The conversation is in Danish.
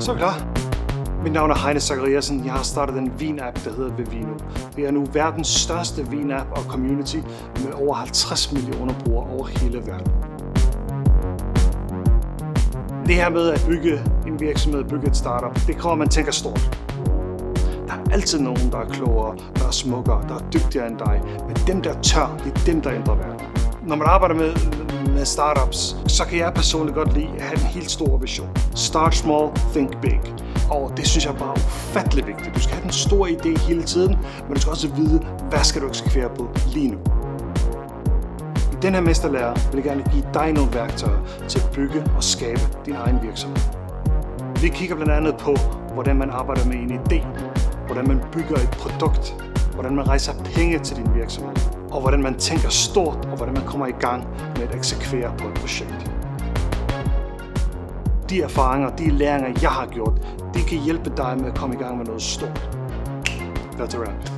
Så er vi klar. Mit navn er Heine Zachariasen. Jeg har startet en vin-app, der hedder Vivino. Det er nu verdens største vin-app og community med over 50 millioner brugere over hele verden. Det her med at bygge en virksomhed, bygge et startup, det kommer, man tænker stort. Der er altid nogen, der er klogere, der er smukkere, der er dygtigere end dig. Men dem, der tør, det er dem, der ændrer verden. Når man arbejder med startups, så kan jeg personligt godt lide at have en helt stor vision. Start small, think big. Og det synes jeg bare er ufattelig vigtigt. Du skal have den store idé hele tiden, men du skal også vide, hvad skal du eksekvere på lige nu. I den her mesterlærer vil jeg gerne give dig nogle værktøjer til at bygge og skabe din egen virksomhed. Vi kigger blandt andet på, hvordan man arbejder med en idé, hvordan man bygger et produkt, hvordan man rejser penge til din virksomhed, og hvordan man tænker stort, og hvordan man kommer i gang med at eksekvere på et projekt. De erfaringer, de læringer, jeg har gjort, de kan hjælpe dig med at komme i gang med noget stort. That's a wrap.